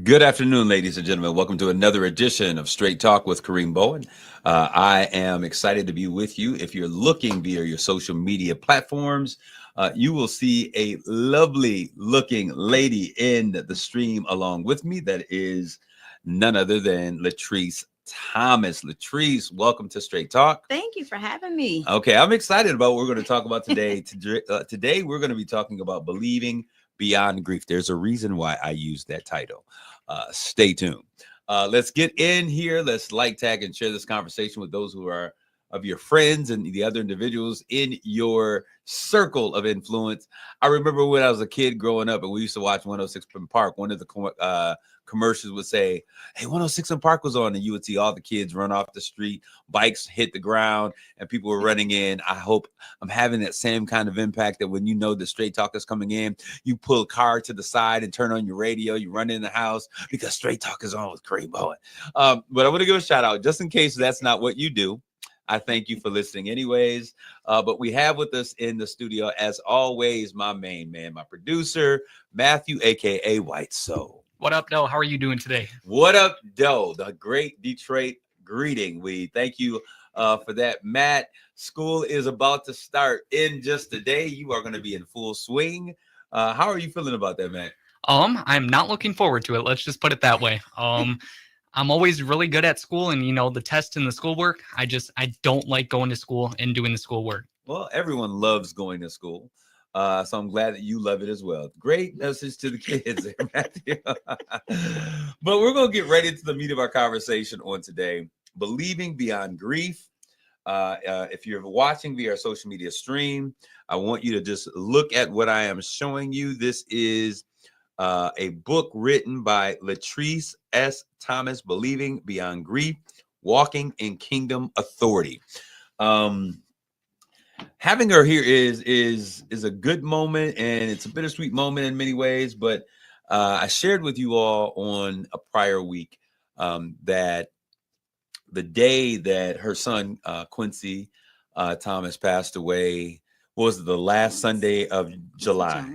Good afternoon, ladies and gentlemen. Welcome to another edition of Straight Talk with Kareem Bowen. I am excited to be with you. If you're looking via your social media platforms, you will see a lovely looking lady in the stream along with me. That is none other than Latrice Thomas. Latrice, welcome to Straight Talk. Thank you for having me. Okay, I'm excited about what we're going to talk about today. Today, we're going to be talking about believing beyond grief. There's a reason why I use that title. Stay tuned. Let's get in here. Let's like, tag, and share this conversation with those who are of your friends and the other individuals in your circle of influence. I remember when I was a kid growing up and we used to watch 106 in Park. One of the commercials would say, hey, 106 in Park was on, and you would see all the kids run off the street, bikes hit the ground, and people were running in. I hope I'm having that same kind of impact that when you know the Straight Talk is coming in, you pull a car to the side and turn on your radio, you run in the house because Straight Talk is on with Kareem Bowen. But I want to give a shout out just in case that's not what you do. I thank you for listening anyways. But we have with us in the studio, as always, my main man, my producer, Matthew, a.k.a. White Soul. What up, Doe? How are you doing today? What up, Doe? The great Detroit greeting. We thank you for that, Matt. School is about to start in just a day. You are going to be in full swing. How are you feeling about that, Matt? I'm not looking forward to it. Let's just put it that way. I'm always really good at school and, the test and the schoolwork. I don't like going to school and doing the schoolwork. Well, everyone loves going to school. So I'm glad that you love it as well. Great message to the kids there, Matthew. But we're going to get right into the meat of our conversation on today. Believing beyond grief. If you're watching via our social media stream, I want you to just look at what I am showing you. This is a book written by Latrice S. Thomas, Believing Beyond Grief, Walking in Kingdom Authority. Having her here is a good moment, and it's a bittersweet moment in many ways. But I shared with you all on a prior week that the day that her son Quincy Thomas passed away was the last Sunday of July.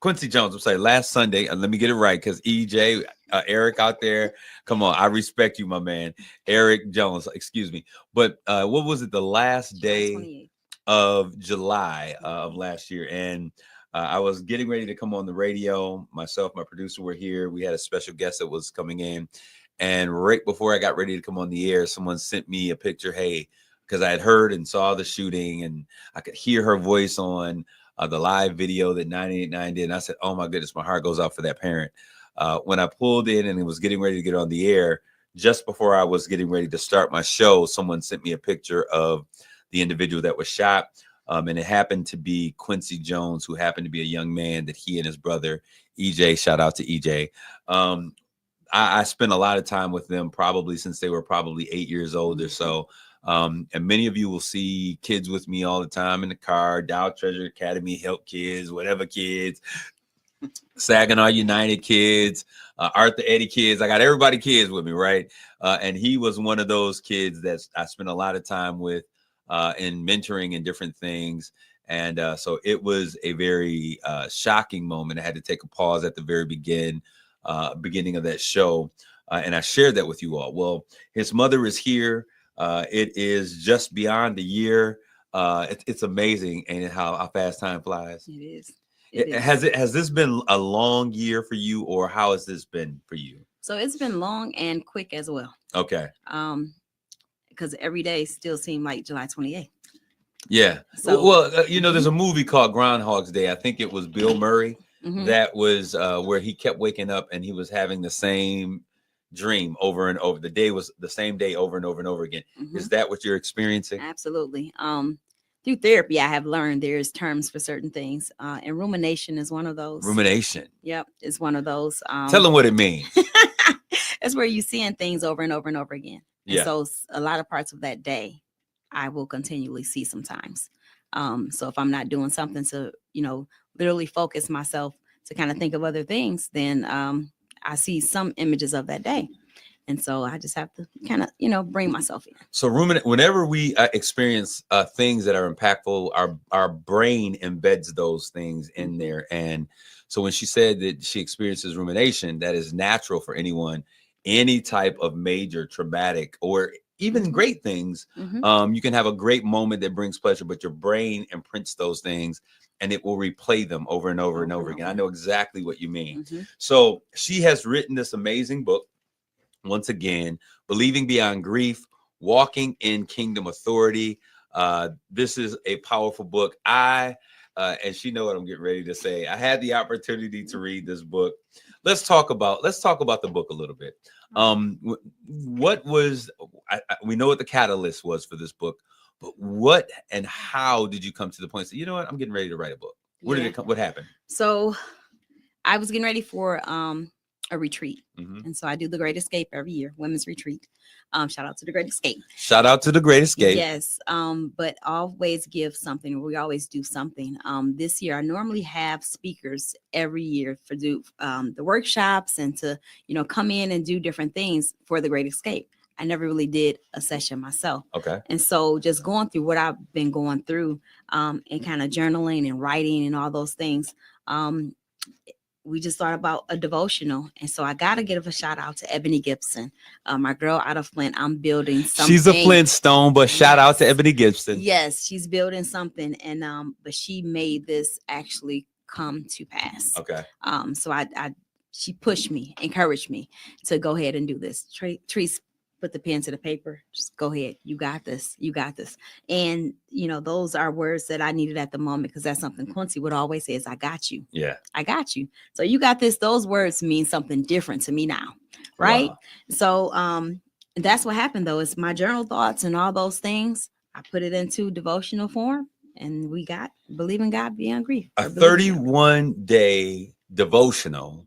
Quincy Jones, I'm sorry, last Sunday. Let me get it right, because EJ, Eric out there, come on, I respect you, my man. Eric Jones, excuse me. But what was it, the last day of July of last year? And I was getting ready to come on the radio. Myself, my producer were here. We had a special guest that was coming in. And right before I got ready to come on the air, someone sent me a picture, hey, because I had heard and saw the shooting, and I could hear her voice on the live video that 98.9 did. And I said, oh my goodness, my heart goes out for that parent. When I pulled in and was getting ready to get on the air, just before I was getting ready to start my show, someone sent me a picture of the individual that was shot. And it happened to be Quincy Jones, who happened to be a young man that he and his brother, EJ, shout out to EJ. I spent a lot of time with them, probably since they were probably 8 years old or so. And many of you will see kids with me all the time in the car, Dow Treasure Academy, Help Kids, whatever kids, Saginaw United kids, Arthur Eddy kids. I got everybody kids with me, right? And he was one of those kids that I spent a lot of time with in mentoring and different things. And so it was a very shocking moment. I had to take a pause at the very beginning of that show. And I shared that with you all. Well, his mother is here. It is just beyond a year. It's amazing, ain't it, how fast time flies? It is. Has this been a long year for you, or how has this been for you? So it's been long and quick as well. Okay. Because every day still seemed like July 28th. Yeah. So, well, there's a movie called Groundhog's Day. I think it was Bill Murray. That was where he kept waking up and he was having the same dream over and over. The day was the same day over and over and over again. Is that what you're experiencing? Absolutely. Through therapy, I have learned there's terms for certain things. And rumination is one of those. Rumination. Yep. It's one of those. Tell them what it means. It's where you're seeing things over and over and over again. And Yeah. so a lot of parts of that day, I will continually see sometimes. So if I'm not doing something to, literally focus myself to kind of think of other things, then I see some images of that day. And so I just have to kind of, bring myself in. So whenever we experience things that are impactful, our brain embeds those things in there. And So when she said that she experiences rumination, that is natural for anyone, any type of major traumatic or even great things. You can have a great moment that brings pleasure, but your brain imprints those things and it will replay them over and over and over again. I know exactly what you mean. So she has written this amazing book, once again, Believing Beyond Grief, Walking in Kingdom Authority. This is a powerful book. And she know what I'm getting ready to say. I had the opportunity to read this book. Let's talk about the book a little bit. What was, we know what the catalyst was for this book, but what and how did you come to the point that, you know what, I'm getting ready to write a book? Where did it come? What happened? So I was getting ready for a retreat. And so I do the Great Escape every year, women's retreat. Shout out to the Great Escape. Shout out to the Great Escape. Yes. But always give something. We always do something. This year, I normally have speakers every year for the workshops and to, come in and do different things for the Great Escape. I never really did a session myself. Okay. And so just going through what I've been going through and kind of journaling and writing and all those things, we just thought about a devotional. And so I got to give a shout out to Ebony Gibson, my girl out of Flint. I'm building something. She's a Flintstone, but shout out to Ebony Gibson. Yes, she's building something. And but she made this actually come to pass. Okay. So she pushed me, encouraged me to go ahead and do this. Treese, put the pen to the paper. Just go ahead. You got this. You got this. And, those are words that I needed at the moment, because that's something Quincy would always say is, I got you. Yeah. I got you. So you got this. Those words mean something different to me now. Right. Wow. So that's what happened, though. It's my journal thoughts and all those things. I put it into devotional form, and we got Believing God Beyond Grief. A 31-day devotional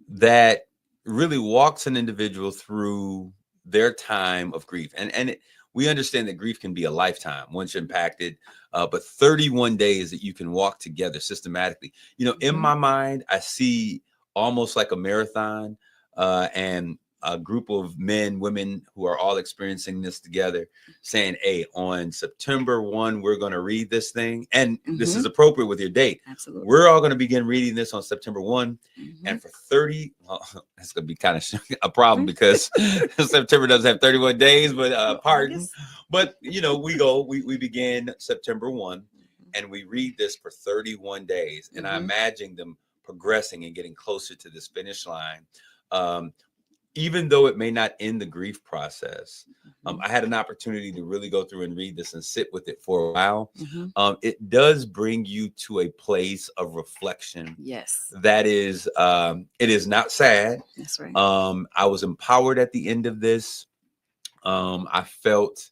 that really walks an individual through their time of grief. And we understand that grief can be a lifetime once you're impacted, but 31 days that you can walk together systematically. In my mind, I see almost like a marathon, and a group of men, women who are all experiencing this together, saying, hey, on September 1, we're going to read this thing. And this is appropriate with your date. Absolutely. We're all going to begin reading this on September 1. And for 30, well, that's going to be kind of a problem because September doesn't have 31 days, but pardon. But, we begin September 1 and we read this for 31 days. And I imagine them progressing and getting closer to this finish line. Even though it may not end the grief process, I had an opportunity to really go through and read this and sit with it for a while. It does bring you to a place of reflection. Yes. That is, it is not sad. That's right. I was empowered at the end of this. I felt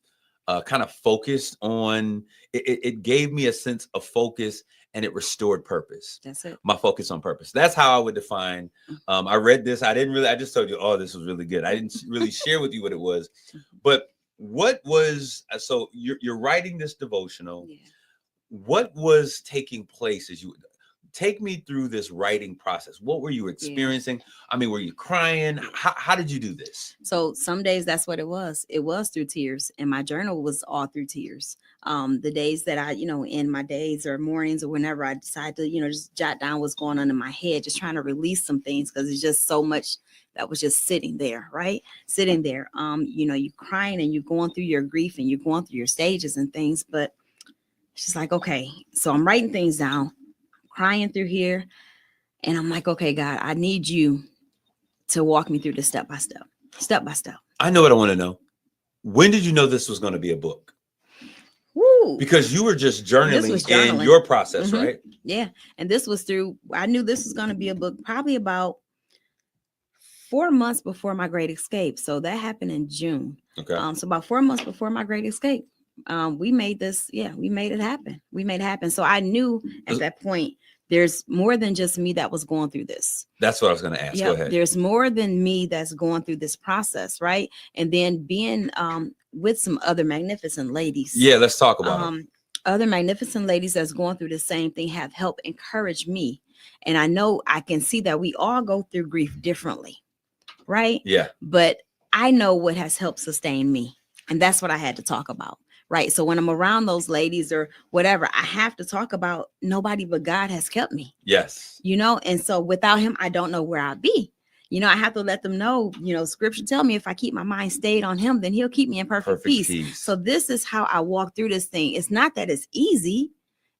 kind of focused on it. It gave me a sense of focus, and it restored purpose. That's it. My focus on purpose. That's how I would define. I read this. I just told you, oh, this was really good. I didn't really share with you what it was, but what was, so you're writing this devotional. Yeah. What was taking place as you take me through this writing process? What were you experiencing? Yeah. I mean, were you crying? How did you do this? So some days that's what it was. It was through tears, and my journal was all through tears. The days that I, in my days or mornings or whenever I decide to, just jot down what's going on in my head, just trying to release some things, because it's just so much that was just sitting there, right? Sitting there. You crying and you're going through your grief and you're going through your stages and things, but it's just like, okay, so I'm writing things down, crying through here. And I'm like, okay, God, I need you to walk me through this step by step. I know what I want to know. When did you know this was going to be a book? Woo. Because you were just journaling in your process, right? Yeah. And this was I knew this was going to be a book probably about 4 months before my Great Escape. So that happened in June. Okay. So about 4 months before my Great Escape, we made this. Yeah, we made it happen. So I knew at that point, there's more than just me that was going through this. That's what I was going to ask. Go ahead. There's more than me that's going through this process, right? And then being with some other magnificent ladies. Yeah, let's talk about them. Other magnificent ladies that's going through the same thing have helped encourage me. And I know I can see that we all go through grief differently, right? Yeah. But I know what has helped sustain me. And that's what I had to talk about. right? So when I'm around those ladies or whatever, I have to talk about nobody but God has kept me, Yes. you know? And so without him, I don't know where I'd be. You know, I have to let them know, you know, scripture tell me if I keep my mind stayed on him, then he'll keep me in perfect peace. So this is how I walk through this thing. It's not that it's easy.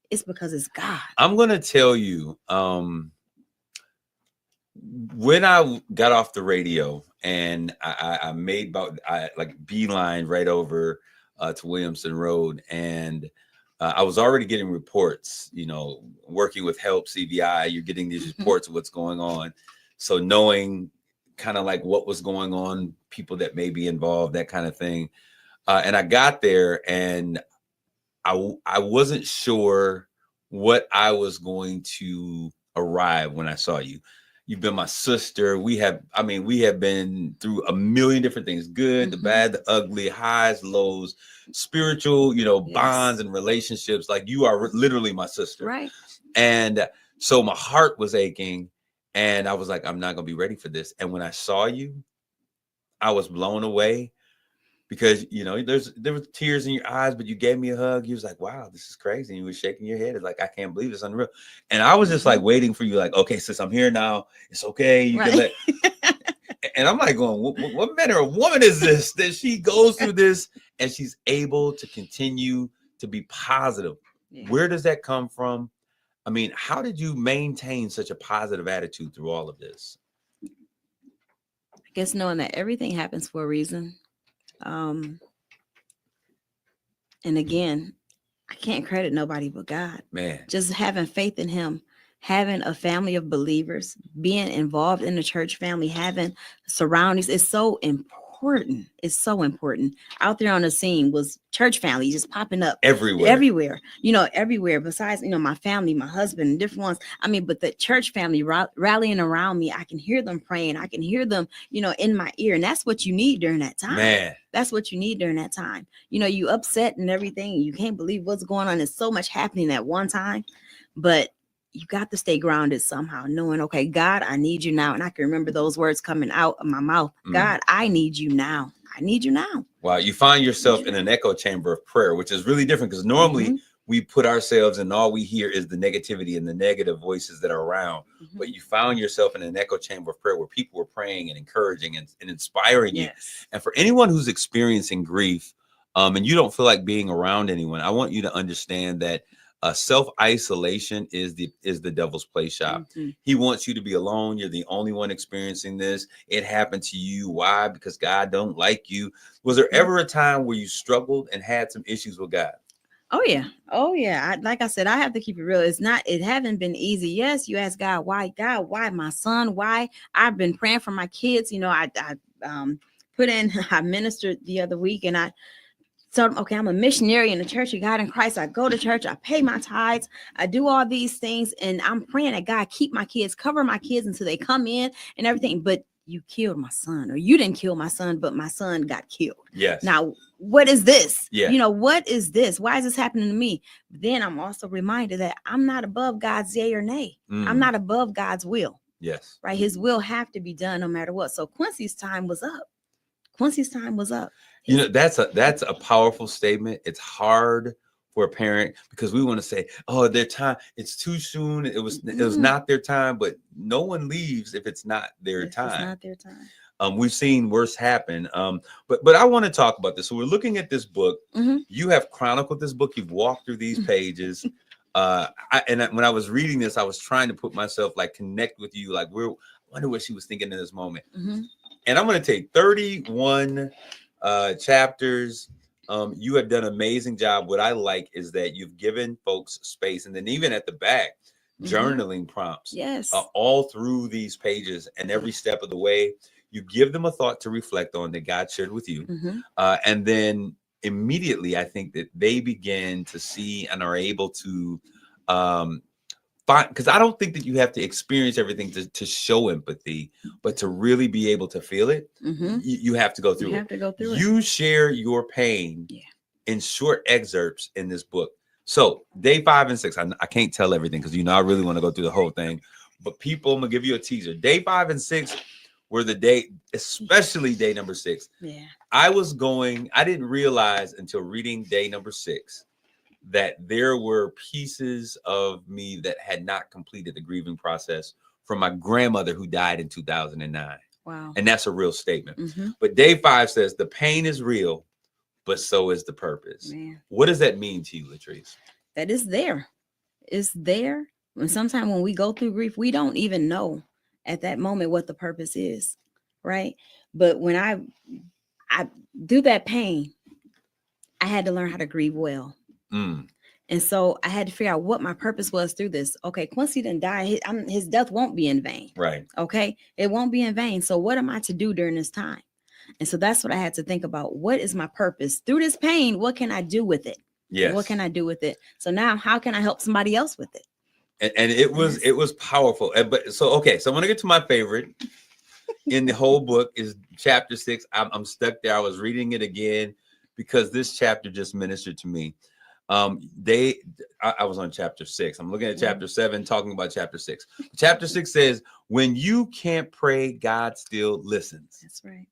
It's because it's God. I'm going to tell you, when I got off the radio and I made about like beeline right over to Williamson Road, and I was already getting reports, you know, working with Help CVI, you're getting these reports of what's going on. So knowing kind of like what was going on, people that may be involved, that kind of thing. And I got there and I wasn't sure what I was going to arrive when I saw you. You've been my sister. We have been through a million different things, good, the bad, the ugly, highs, lows, spiritual, you know, bonds and relationships. Like you are literally my sister. Right. And so my heart was aching and I was like, I'm not going to be ready for this. And when I saw you, I was blown away. Because, you know, there were tears in your eyes, but you gave me a hug. You was like, wow, this is crazy. And you were shaking your head. It's like, I can't believe it's unreal. And I was just like waiting for you, like, okay, sis, I'm here now. It's okay. You can let. And I'm like going, what manner of woman is this that she goes through this and she's able to continue to be positive? Yeah. Where does that come from? I mean, how did you maintain such a positive attitude through all of this? I guess knowing that everything happens for a reason. And again, I can't credit nobody but God. Man, just having faith in him, having a family of believers, being involved in the church family, having surroundings is so important. It's so important. Out there on the scene was church family just popping up everywhere, you know, everywhere besides, you know, my family, my husband, and different ones. I mean, but the church family rallying around me, I can hear them praying. I can hear them, you know, in my ear. And that's what you need during that time. Man. That's what you need during that time. You know, you upset and everything. And you can't believe what's going on. There's so much happening at one time, but you got to stay grounded somehow, knowing, okay, God, I need you now. And I can remember those words coming out of my mouth. God, I need you now. I need you now. Wow. You find yourself in an echo chamber of prayer, which is really different because normally we put ourselves and all we hear is the negativity and the negative voices that are around. But you found yourself in an echo chamber of prayer where people were praying and encouraging and inspiring you. And for anyone who's experiencing grief and you don't feel like being around anyone, I want you to understand that self-isolation is the devil's play shop. He wants you to be alone. You're the only one experiencing this. It happened to you. Why? Because God don't like you. Was there ever a time where you struggled and had some issues with God? Oh yeah. Like I said, I have to keep it real. It haven't been easy. Yes, you ask God, why my son? Why? I've been praying for my kids. You know, I ministered the other week and I told him, okay, I'm a missionary in the Church of God in Christ. I go to church, I pay my tithes, I do all these things, and I'm praying that God keep my kids, cover my kids until they come in and everything. But you killed my son, or you didn't kill my son, but my son got killed. Yes. Now, what is this? Yeah. You know, what is this? Why is this happening to me? But then I'm also reminded that I'm not above God's yay or nay. I'm not above God's will. Yes. Right. His will have to be done no matter what. So Quincy's time was up. You know, that's a powerful statement. It's hard for a parent because we want to say, oh, their time, it's too soon. It was not their time, but no one leaves if it's not their time. It's not their time. We've seen worse happen. But I want to talk about this. So we're looking at this book. You have chronicled this book. You've walked through these pages. When I was reading this, I was trying to put myself, like, connect with you. Like, I wonder what she was thinking in this moment. And I'm going to take 31 chapters. You have done an amazing job. What I like is that you've given folks space, and then even at the back, journaling prompts. Yes. All through these pages and every step of the way, you give them a thought to reflect on that God shared with you. And then immediately, I think that they begin to see and are able to because I don't think that you have to experience everything to show empathy, but to really be able to feel it, you have to go through it. You share your pain in short excerpts in this book. So day 5 and 6, I can't tell everything because, you know, I really want to go through the whole thing, but people, I'm going to give you a teaser. Day 5 and 6 were the day, especially day number 6. Yeah. I didn't realize until reading day number 6 that there were pieces of me that had not completed the grieving process from my grandmother who died in 2009. Wow. And that's a real statement. Mm-hmm. But day 5 says the pain is real, but so is the purpose. Man. What does that mean to you, Latrice? That is there. It's there. And sometimes when we go through grief, we don't even know at that moment what the purpose is, right? But when I do that pain, I had to learn how to grieve well. Mm. And so I had to figure out what my purpose was through this. Okay, Quincy didn't die. His death won't be in vain. Right. Okay, it won't be in vain. So what am I to do during this time? And so that's what I had to think about. What is my purpose through this pain? What can I do with it? Yes. What can I do with it? So now how can I help somebody else with it? And it was powerful. But so I want to get to my favorite in the whole book is chapter 6. I'm stuck there. I was reading it again because this chapter just ministered to me. I was on chapter 6. I'm looking at chapter 7, talking about chapter 6. Chapter 6 says, when you can't pray, God still listens. That's right.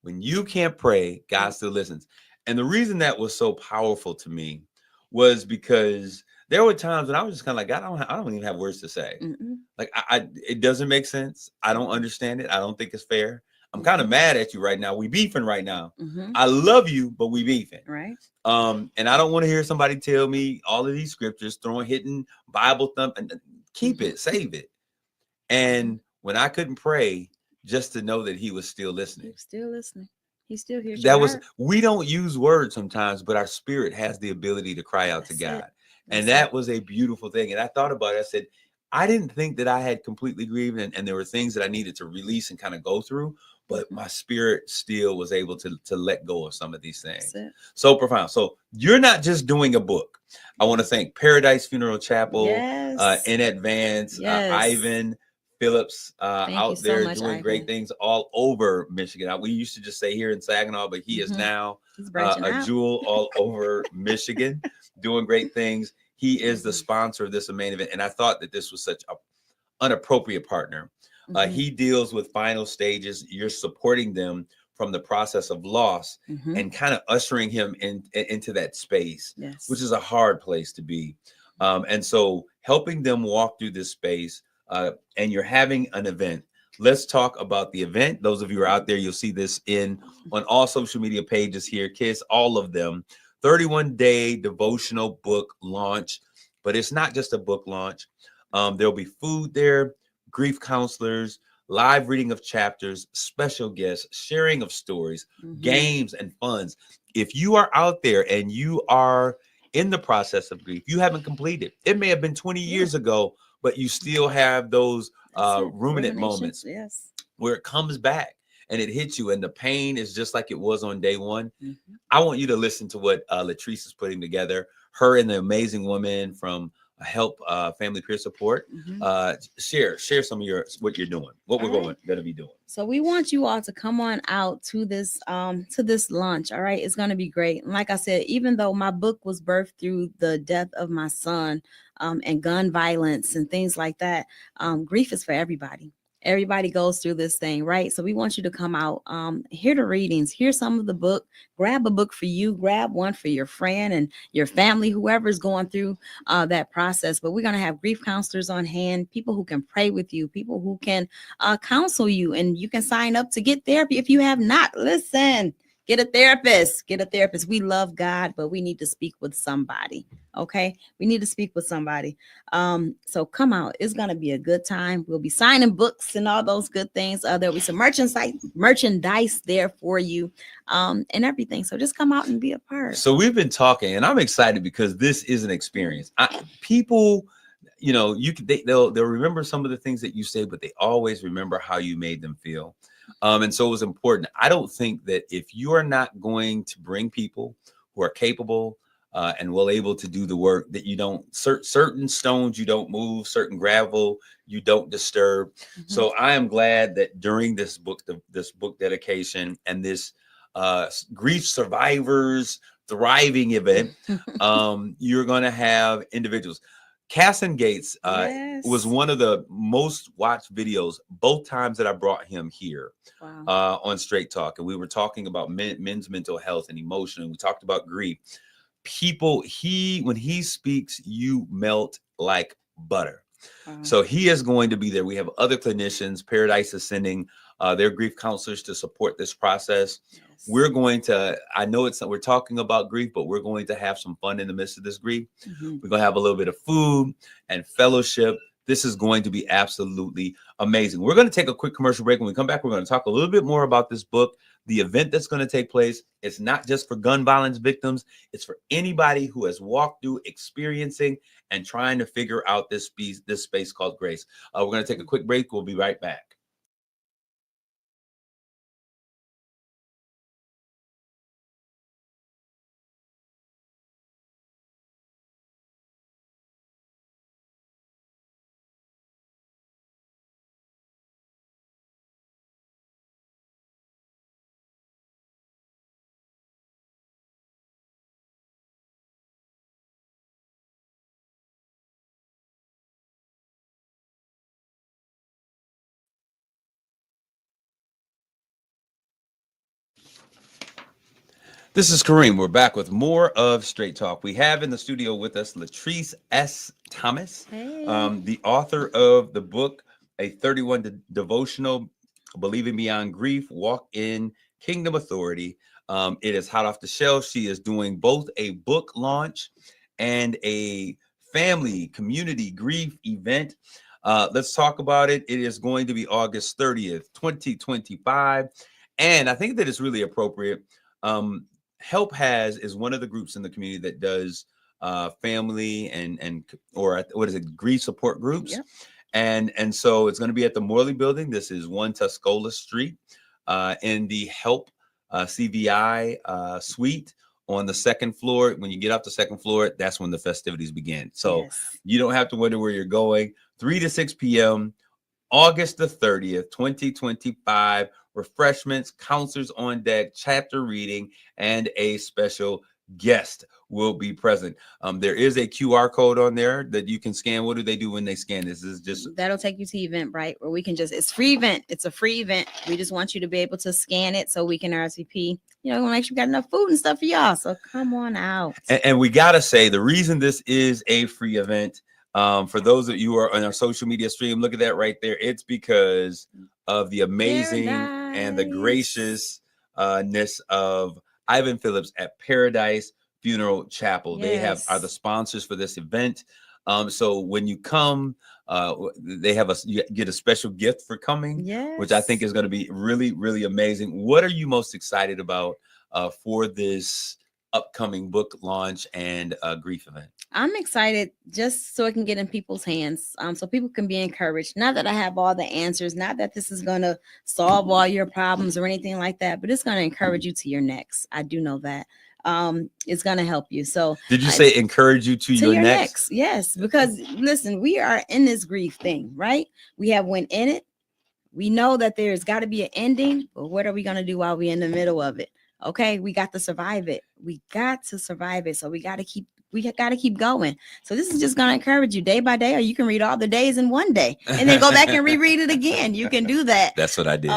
When you can't pray, God still listens. And the reason that was so powerful to me was because there were times when I was just kind of like, God, I don't even have words to say. Mm-mm. Like, it doesn't make sense. I don't understand it. I don't think it's fair. I'm kind of mad at you right now. We beefing right now. Mm-hmm. I love you, but we beefing. Right. And I don't want to hear somebody tell me all of these scriptures, hitting Bible thump, and keep it, save it. And when I couldn't pray, just to know that he was still listening. He's still listening. He's still here. We don't use words sometimes, but our spirit has the ability to cry out to God. And that was a beautiful thing. And I thought about it. I said, I didn't think that I had completely grieved, and there were things that I needed to release and kind of go through, but my spirit still was able to let go of some of these things. So profound. So you're not just doing a book. I want to thank Paradise Funeral Chapel in advance, Ivan Phillips out there doing Ivan. Great things all over Michigan. We used to just say here in Saginaw, but he is now a jewel all over Michigan, doing great things. He is the sponsor of this main event. And I thought that this was such an inappropriate partner. He deals with final stages. You're supporting them from the process of loss and kind of ushering him into that space, which is a hard place to be. And so helping them walk through this space, and you're having an event. Let's talk about the event. Those of you who are out there, you'll see this on all social media pages here, Kiss, all of them. 31-day devotional book launch, but it's not just a book launch. There'll be food there, grief counselors, live reading of chapters, special guests, sharing of stories, games and funds. If you are out there and you are in the process of grief, you haven't completed. It may have been 20 years ago, but you still have those ruminant moments where it comes back and it hits you, and the pain is just like it was on day one. I want you to listen to what Latrice is putting together. Her and the amazing woman from Help Family Peer Support. Share some of what you're doing, what we're going to be doing. So we want you all to come on out to this launch. All right, it's going to be great. And like I said, even though my book was birthed through the death of my son and gun violence and things like that, grief is for everybody. Everybody goes through this thing, right? So we want you to come out, hear the readings, hear some of the book, grab a book for you, grab one for your friend and your family, whoever's going through that process. But we're going to have grief counselors on hand, people who can pray with you, people who can counsel you, and you can sign up to get therapy. If you have not, listen, get a therapist. We love God, but we need to speak with somebody. Okay, we need to speak with somebody. So come out. It's gonna be a good time. We'll be signing books and all those good things. There'll be some merchandise there for you, and everything. So just come out and be a part. So we've been talking, and I'm excited because this is an experience. People, they'll remember some of the things that you say, but they always remember how you made them feel. And so it was important. I don't think that if you are not going to bring people who are capable and well able to do the work, that you don't, certain stones you don't move, certain gravel you don't disturb. So I am glad that during this book dedication and this grief survivors thriving event, you're going to have individuals. Casson Gates Yes. was one of the most watched videos both times that I brought him here Wow. on Straight Talk. And we were talking about men's mental health and emotion. And we talked about grief. People, when he speaks, you melt like butter. Wow. So he is going to be there. We have other clinicians. Paradise is sending their grief counselors to support this process. Yes. We're going to, I know we're talking about grief, but we're going to have some fun in the midst of this grief. Mm-hmm. We're going to have a little bit of food and fellowship. This is going to be absolutely amazing. We're going to take a quick commercial break. When we come back, we're going to talk a little bit more about this book, the event that's going to take place. It's not just for gun violence victims. It's for anybody who has walked through experiencing and trying to figure out this space called grace. We're going to take a quick break. We'll be right back. This is Kareem. We're back with more of Straight Talk. We have in the studio with us Latrice S. Thomas, Hey. The author of the book, A 31 Devotional, Believing Beyond Grief, Walk in Kingdom Authority. It is hot off the shelf. She is doing both a book launch and a family community grief event. Let's talk about it. It is going to be August 30th, 2025. And I think that it's really appropriate. Help Has is one of the groups in the community that does family and or what is it, grief support groups. Yep. And so it's going to be at the Morley Building. This is 1 Tuscola Street in the Help CVI suite on the second floor. When you get off the second floor, that's when the festivities begin. So Yes. you don't have to wonder where you're going. 3 to 6 p.m. August the 30th, 2025. Refreshments, counselors on deck, chapter reading, and a special guest will be present. There is a QR code on there that you can scan. What do they do when they scan this? This is just That'll take you to Eventbrite, where we can it's free event. It's a free event. We just want you to be able to scan it so we can RSVP. You know, we want to make sure we got enough food and stuff for y'all. So come on out. and we gotta say the reason this is a free event. For those of you who are on our social media stream, look at that right there. It's because of the amazing and the graciousness of Ivan Phillips at Paradise Funeral Chapel. Yes. Are the sponsors for this event. So when you come, you get a special gift for coming, Yes. which I think is going to be really, really amazing. What are you most excited about for this upcoming book launch and grief event? I'm excited just so it can get in people's hands, so people can be encouraged. Not that I have all the answers, not that this is going to solve all your problems or anything like that, but it's going to encourage you to your next. I do know that. It's going to help you. So did you say encourage you to your next? Yes, because listen, we are in this grief thing, right? We have went in it. We know that there's got to be an ending, but what are we going to do while we're in the middle of it? Okay, we got to survive it. We got to survive it. So we got to keep going. So this is just going to encourage you day by day, or you can read all the days in one day and then go back and reread it again. You can do that. That's what I did.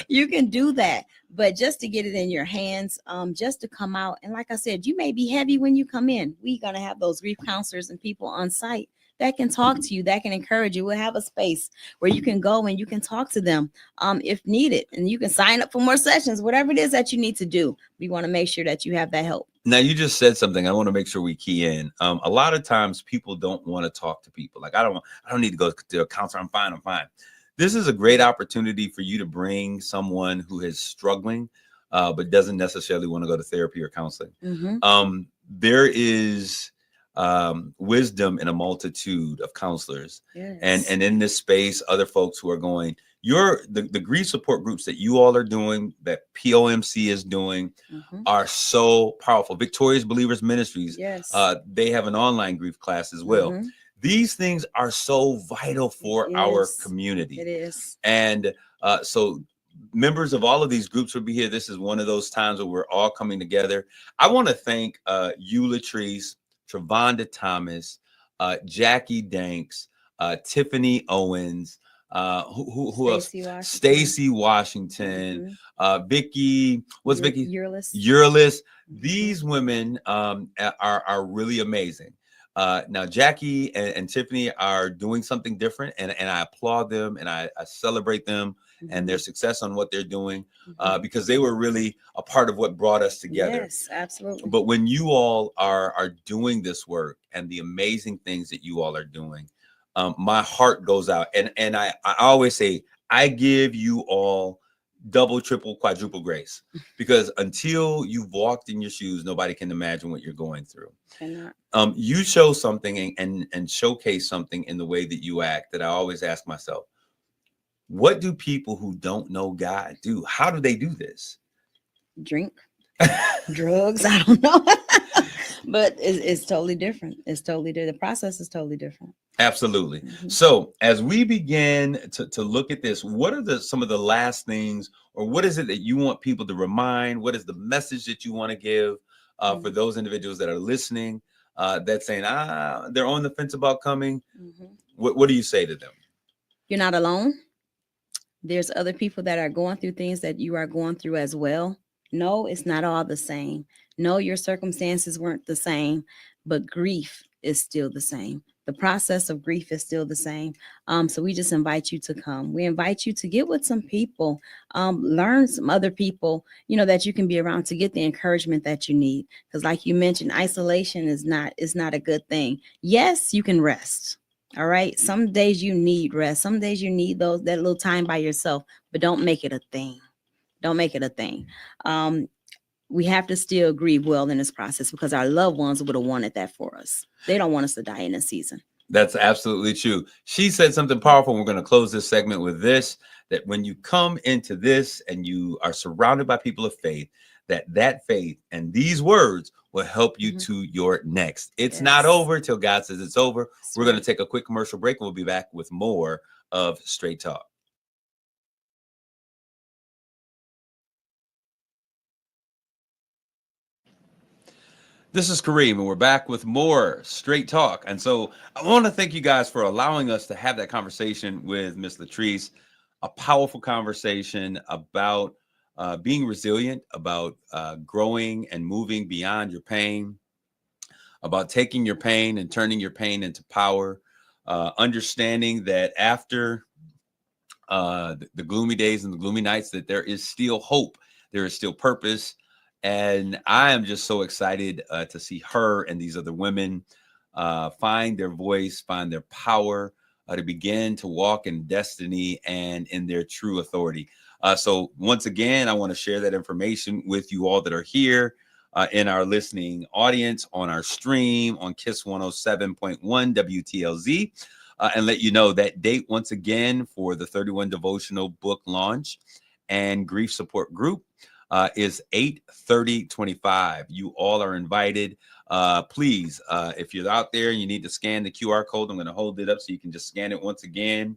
You can do that. But just to get it in your hands, just to come out. And like I said, you may be heavy when you come in. We're going to have those grief counselors and people on site that can talk to you, that can encourage you. We'll have a space where you can go and you can talk to them if needed. And you can sign up for more sessions, whatever it is that you need to do. We want to make sure that you have that help. Now, you just said something I want to make sure we key in. A lot of times people don't want to talk to people. Like, I don't need to go to a counselor. I'm fine. This is a great opportunity for you to bring someone who is struggling, but doesn't necessarily want to go to therapy or counseling. Mm-hmm. There is wisdom in a multitude of counselors. Yes. And in this space, other folks who are going, the grief support groups that you all are doing, that POMC is doing, Mm-hmm. are so powerful. Victorious Believers Ministries, Yes. they have an online grief class as well. Mm-hmm. These things are so vital for our community. It is. And so members of all of these groups will be here. This is one of those times where we're all coming together. I want to thank you, Latrice, Travonda Thomas, Jackie Danks, Tiffany Owens, who else? Stacey Washington. Stacy Washington, Vicky, what's Vicky? Yearless. Yearless. These women are really amazing. Now Jackie and Tiffany are doing something different, and I applaud them and I celebrate them and their success on what they're doing, because they were really a part of what brought us together. Yes, absolutely. But when you all are doing this work and the amazing things that you all are doing, my heart goes out, and I always say I give you all double, triple, quadruple grace, because until you've walked in your shoes, nobody can imagine what you're going through. Cannot. You show something and showcase something in the way that you act that I always ask myself, what do people who don't know God do? How do they do this? Drink, drugs, I don't know. But it's totally different. It's totally different. The process is totally different. Absolutely. So as we begin to look at this, what are some of the last things, or what is it that you want people to remind? What is the message that you want to give for those individuals that are listening, that's saying, they're on the fence about coming? What do you say to them? You're not alone. There's other people that are going through things that you are going through as well. No, it's not all the same. No, your circumstances weren't the same, but grief is still the same. The process of grief is still the same. So we just invite you to come. We invite you to get with some people, learn some other people, that you can be around to get the encouragement that you need. Because like you mentioned, isolation is not a good thing. Yes, you can rest. All right. Some days you need rest. Some days you need that little time by yourself, but don't make it a thing. Don't make it a thing. We have to still grieve well in this process, because our loved ones would have wanted that for us. They don't want us to die in this season. That's absolutely true. She said something powerful. We're going to close this segment with this, that when you come into this and you are surrounded by people of faith, that faith and these words will help you to your next. It's not over till God says it's over. We're going to take a quick commercial break, and we'll be back with more of Straight Talk. This is Kareem, and we're back with more Straight Talk. And so I want to thank you guys for allowing us to have that conversation with Miss Latrice, a powerful conversation about being resilient, about growing and moving beyond your pain, about taking your pain and turning your pain into power, understanding that after the gloomy days and the gloomy nights, that there is still hope, there is still purpose. And I am just so excited to see her and these other women find their voice, find their power, to begin to walk in destiny and in their true authority. So once again, I want to share that information with you all that are here in our listening audience, on our stream, on KISS 107.1 WTLZ, and let you know that date once again for the 31 Devotional Book Launch and Grief Support Group is 8/30/25. You all are invited. Please, if you're out there and you need to scan the QR code, I'm going to hold it up so you can just scan it once again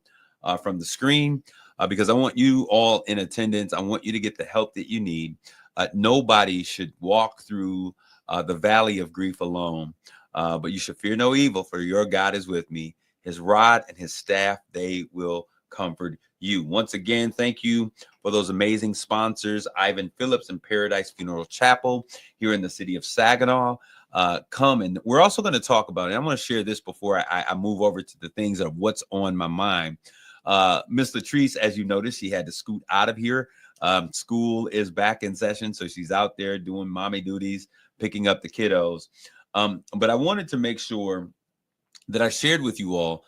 from the screen, because I want you all in attendance. I want you to get the help that you need. Nobody should walk through the valley of grief alone, but you should fear no evil, for your God is with me. His rod and his staff, they will comfort you. Once again, thank you for those amazing sponsors, Ivan Phillips and Paradise Funeral Chapel here in the city of Saginaw. Come, and we're also going to talk about it. I'm going to share this before I move over to the things of what's on my mind. Miss Latrice, as you noticed, she had to scoot out of here. School is back in session, so she's out there doing mommy duties, picking up the kiddos. But I wanted to make sure that I shared with you all,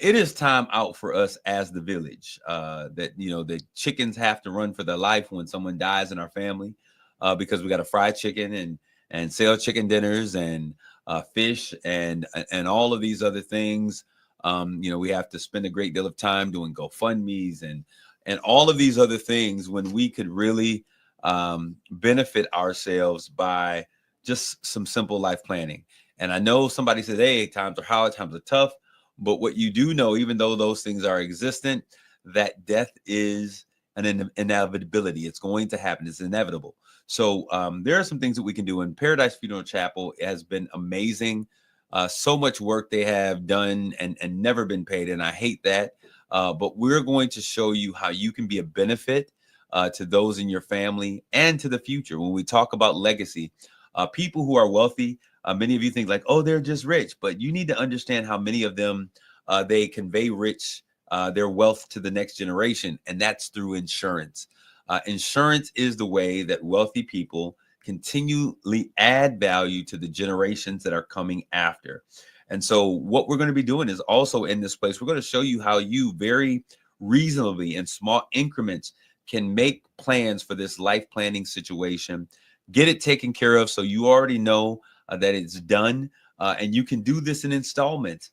it is time out for us as the village, that, the chickens have to run for their life when someone dies in our family, because we got to fry chicken and sell chicken dinners and fish and all of these other things. We have to spend a great deal of time doing GoFundMes and all of these other things, when we could really benefit ourselves by just some simple life planning. And I know somebody says, hey, times are hard, times are tough. But what you do know, even though those things are existent, that death is an inevitability. It's going to happen. It's inevitable. So there are some things that we can do. And Paradise Funeral Chapel has been amazing So much work they have done and never been paid, and I hate that. But we're going to show you how you can be a benefit to those in your family and to the future. When we talk about legacy, people who are wealthy, many of you think like, oh, they're just rich, but you need to understand how many of them they convey their wealth to the next generation, and that's through insurance. Insurance is the way that wealthy people continually add value to the generations that are coming after. And so what we're going to be doing is also in this place, we're going to show you how you very reasonably in small increments can make plans for this life planning situation, get it taken care of so you already know that it's done, and you can do this in installments.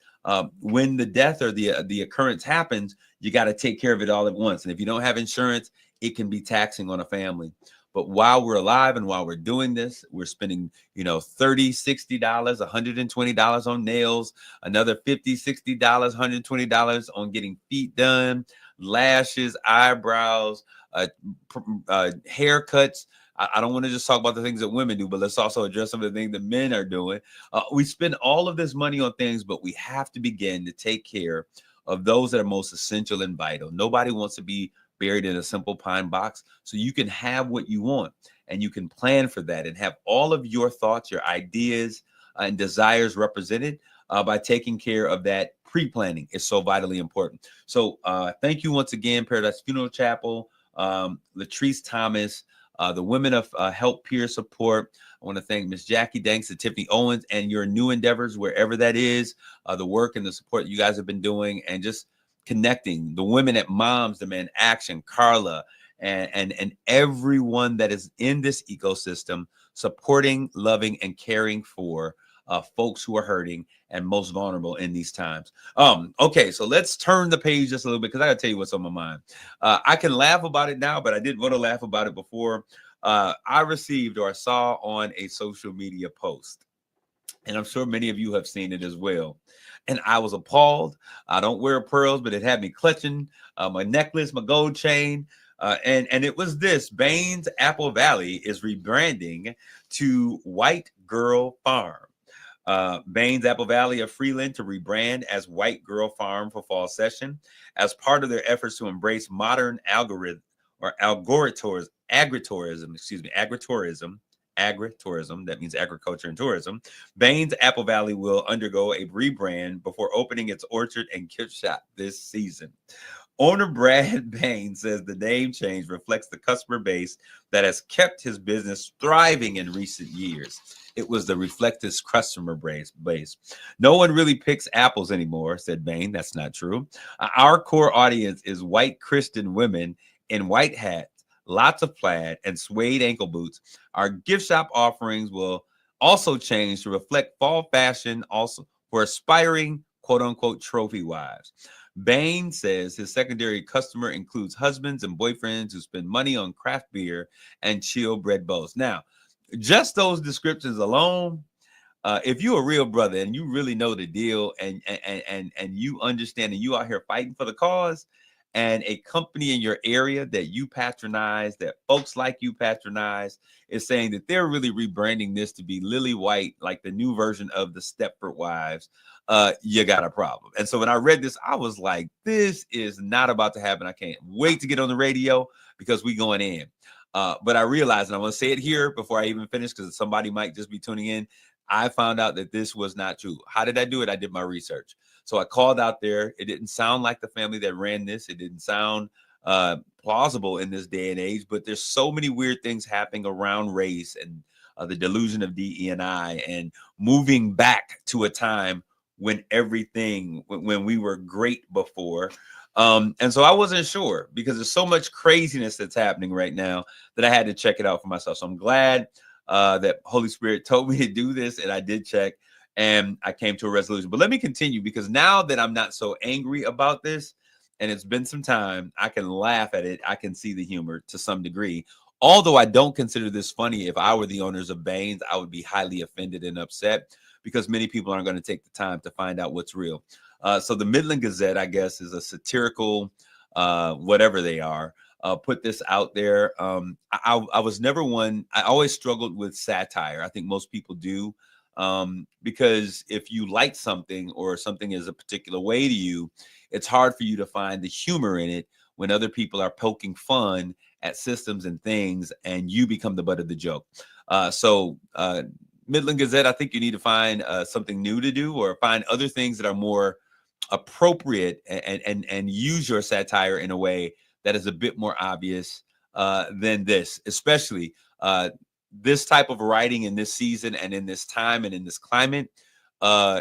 When the death or the occurrence happens, you got to take care of it all at once. And if you don't have insurance, it can be taxing on a family. But while we're alive and while we're doing this, we're spending, $30, $60, $120 on nails, another $50, $60, $120 on getting feet done, lashes, eyebrows, haircuts. I don't want to just talk about the things that women do, but let's also address some of the things that men are doing. We spend all of this money on things, but we have to begin to take care of those that are most essential and vital. Nobody wants to be buried in a simple pine box. So you can have what you want and you can plan for that and have all of your thoughts, your ideas, and desires represented by taking care of that pre-planning is so vitally important. So thank you once again, Paradise Funeral Chapel, Latrice Thomas, the Women of Help Peer Support. I want to thank Miss Jackie Danks and Tiffany Owens and your new endeavors, wherever that is, the work and the support you guys have been doing, and just connecting the women at Moms Demand Action, Carla, and everyone that is in this ecosystem, supporting, loving, and caring for folks who are hurting and most vulnerable in these times. Okay, so let's turn the page just a little bit because I gotta tell you what's on my mind. I can laugh about it now, but I didn't want to laugh about it before. I received or I saw on a social media post, and I'm sure many of you have seen it as well. And I was appalled. I don't wear pearls, but it had me clutching my necklace, my gold chain. And it was this: Baines Apple Valley is rebranding to White Girl Farm. Baines Apple Valley of Freeland to rebrand as White Girl Farm for fall session as part of their efforts to embrace modern agritourism, that means agriculture and tourism. Baines Apple Valley will undergo a rebrand before opening its orchard and gift shop this season. Owner Brad Baines says the name change reflects the customer base that has kept his business thriving in recent years. It was the reflective customer base. No one really picks apples anymore, said Bain. That's not true. Our core audience is white Christian women in white hats, lots of plaid, and suede ankle boots. Our gift shop offerings will also change to reflect fall fashion, also for aspiring quote unquote trophy wives. Bain says his secondary customer includes husbands and boyfriends who spend money on craft beer and chill bread bowls. Now, just those descriptions alone, if you're a real brother and you really know the deal and you understand and you out here fighting for the cause, and a company in your area that you patronize, that folks like you patronize, is saying that they're really rebranding this to be Lily White, like the new version of the Stepford Wives, you got a problem. And so when I read this, I was like, this is not about to happen. I can't wait to get on the radio because we going in. But I realized, and I want to say it here before I even finish, because somebody might just be tuning in. I found out that this was not true. How did I do it? I did my research. So I called out there. It didn't sound like the family that ran this. It didn't sound plausible in this day and age, but there's so many weird things happening around race and the delusion of DE&I and moving back to a time when when we were great before. And so I wasn't sure because there's so much craziness that's happening right now that I had to check it out for myself. So I'm glad that Holy Spirit told me to do this, and I did check, and I came to a resolution. But let me continue, because now that I'm not so angry about this, and it's been some time, I can laugh at it. I can see the humor to some degree. Although I don't consider this funny, if I were the owners of Baines, I would be highly offended and upset because many people aren't going to take the time to find out what's real. So the Midland Gazette, I guess, is a satirical, whatever they are, put this out there. I was never one. I always struggled with satire. I think most people do. Because if you like something or something is a particular way to you, it's hard for you to find the humor in it when other people are poking fun at systems and things, and you become the butt of the joke. So Midland Gazette, I think you need to find something new to do, or find other things that are more appropriate, and use your satire in a way that is a bit more obvious than this, especially this type of writing in this season and in this time and in this climate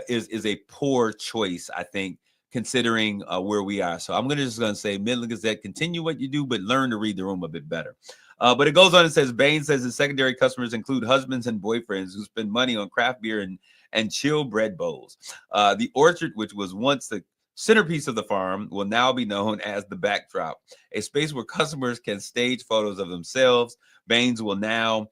is a poor choice, I think, considering where we are. So I'm just going to say, Midland Gazette, continue what you do, but learn to read the room a bit better. But it goes on and says, Bain says his secondary customers include husbands and boyfriends who spend money on craft beer and chill bread bowls. The orchard, which was once the centerpiece of the farm, will now be known as the backdrop, a space where customers can stage photos of themselves. Baines will now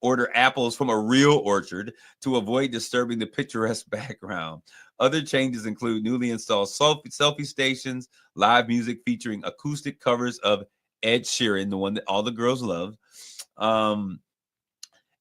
order apples from a real orchard to avoid disturbing the picturesque background. Other changes include newly installed selfie stations, live music featuring acoustic covers of Ed Sheeran, the one that all the girls love,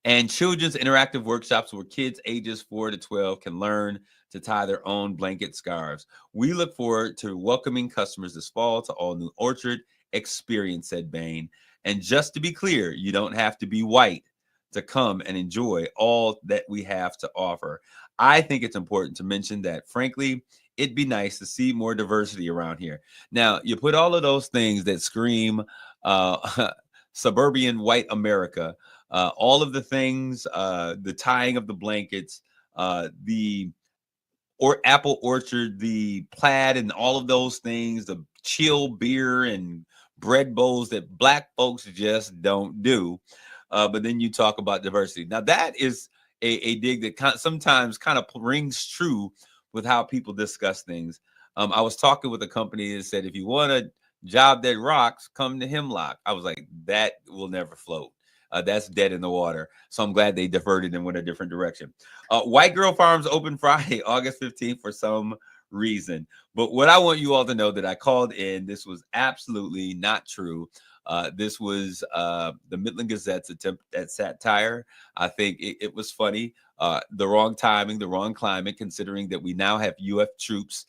and children's interactive workshops where kids ages 4 to 12 can learn to tie their own blanket scarves. We look forward to welcoming customers this fall to all new orchard experience, said Bain. And just to be clear, you don't have to be white to come and enjoy all that we have to offer. I think it's important to mention that, frankly, it'd be nice to see more diversity around here. Now, you put all of those things that scream suburban white America, all of the things, the tying of the blankets, the apple orchard, the plaid, and all of those things, the chill beer and bread bowls that Black folks just don't do. But then you talk about diversity. Now, that is a dig that sometimes kind of rings true with how people discuss things. I was talking with a company that said, if you want a job that rocks, come to Hemlock. I was like, that will never float. That's dead in the water. So I'm glad they diverted and went a different direction. White Girl Farms open Friday, August 15th for some reason. But what I want you all to know that I called in, this was absolutely not true. This was the Midland Gazette's attempt at satire. I think it was funny. The wrong timing, the wrong climate, considering that we now have UF troops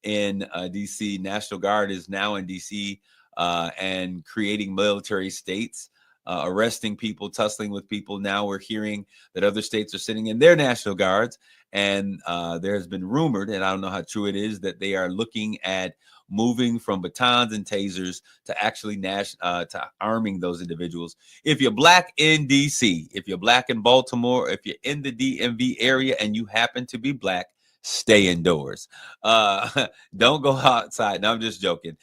in D.C. National Guard is now in D.C. And creating military states, arresting people, tussling with people. Now we're hearing that other states are sitting in their National Guards. And there has been rumored, and I don't know how true it is, that they are looking at moving from batons and tasers to actually to arming those individuals. If you're Black in DC, if you're Black in Baltimore, if you're in the DMV area and you happen to be Black, stay indoors. Don't go outside. No, I'm just joking.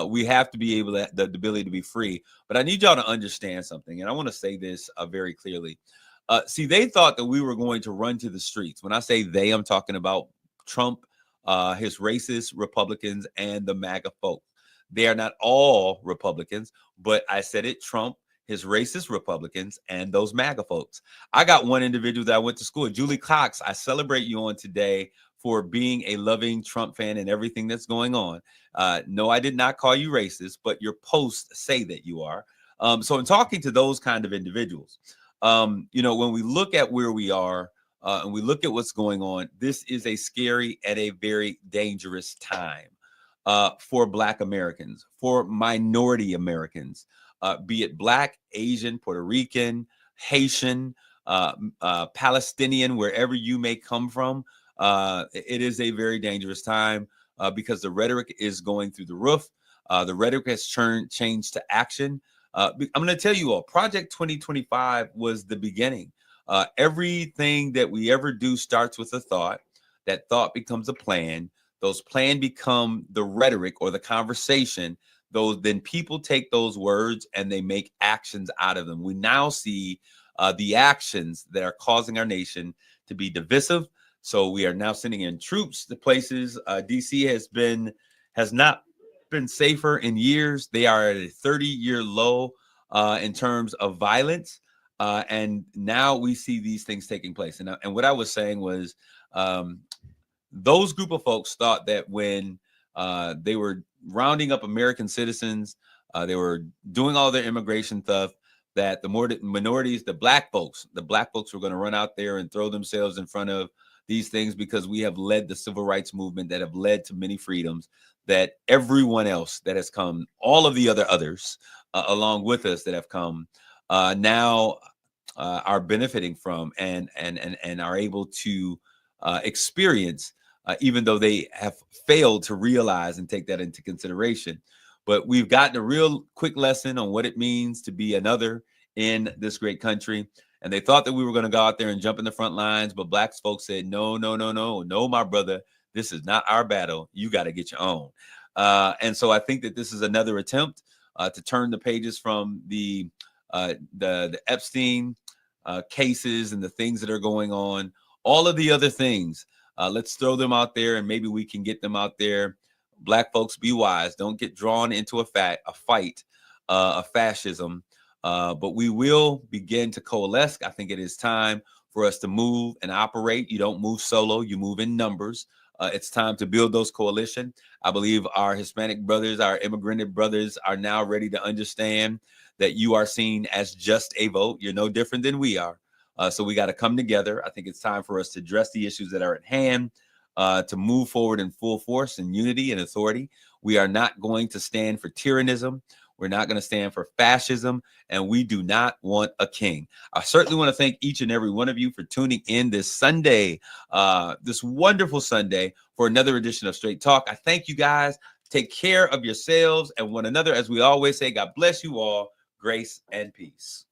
We have to be able to the ability to be free. But I need y'all to understand something, and I want to say this very clearly. See, they thought that we were going to run to the streets. When I say they, I'm talking about Trump, his racist Republicans, and the MAGA folk. They are not all Republicans, but I said it, Trump, his racist Republicans, and those MAGA folks. I got one individual that I went to school with, Julie Cox. I celebrate you on today for being a loving Trump fan and everything that's going on. No, I did not call you racist, but your posts say that you are. So I'm talking to those kind of individuals. When we look at where we are and we look at what's going on, this is a scary and a very dangerous time for Black Americans, for minority Americans, be it Black, Asian, Puerto Rican, Haitian, Palestinian, wherever you may come from. It is a very dangerous time because the rhetoric is going through the roof. The rhetoric has changed to action. I'm going to tell you all, Project 2025 was the beginning. Everything that we ever do starts with a thought. That thought becomes a plan. Those plans become the rhetoric or the conversation. Then people take those words and they make actions out of them. We now see the actions that are causing our nation to be divisive. So we are now sending in troops to places. DC has not been safer in years. They are at a 30-year low in terms of violence. And now we see these things taking place. And what I was saying was those group of folks thought that when they were rounding up American citizens, they were doing all their immigration stuff, that the more minorities, the black folks were going to run out there and throw themselves in front of these things, because we have led the civil rights movement that have led to many freedoms that everyone else that has come, all of the others along with us that have come now are benefiting from and are able to experience, even though they have failed to realize and take that into consideration. But we've gotten a real quick lesson on what it means to be another in this great country. And they thought that we were going to go out there and jump in the front lines, but black folks said, no, my brother, this is not our battle. You got to get your own. And so I think that this is another attempt to turn the pages from the Epstein cases and the things that are going on, all of the other things. Let's throw them out there, and maybe we can get them out there. Black folks, be wise. Don't get drawn into a fight of fascism. But we will begin to coalesce. I think it is time for us to move and operate. You don't move solo, you move in numbers. It's time to build those coalition. I believe our Hispanic brothers, our immigrant brothers are now ready to understand that you are seen as just a vote. You're no different than we are. So we got to come together. I think it's time for us to address the issues that are at hand, to move forward in full force and unity and authority. We are not going to stand for tyrannism. We're not going to stand for fascism, and we do not want a king. I certainly want to thank each and every one of you for tuning in this Sunday, this wonderful Sunday, for another edition of Straight Talk. I thank you guys. Take care of yourselves and one another. As we always say, God bless you all. Grace and peace.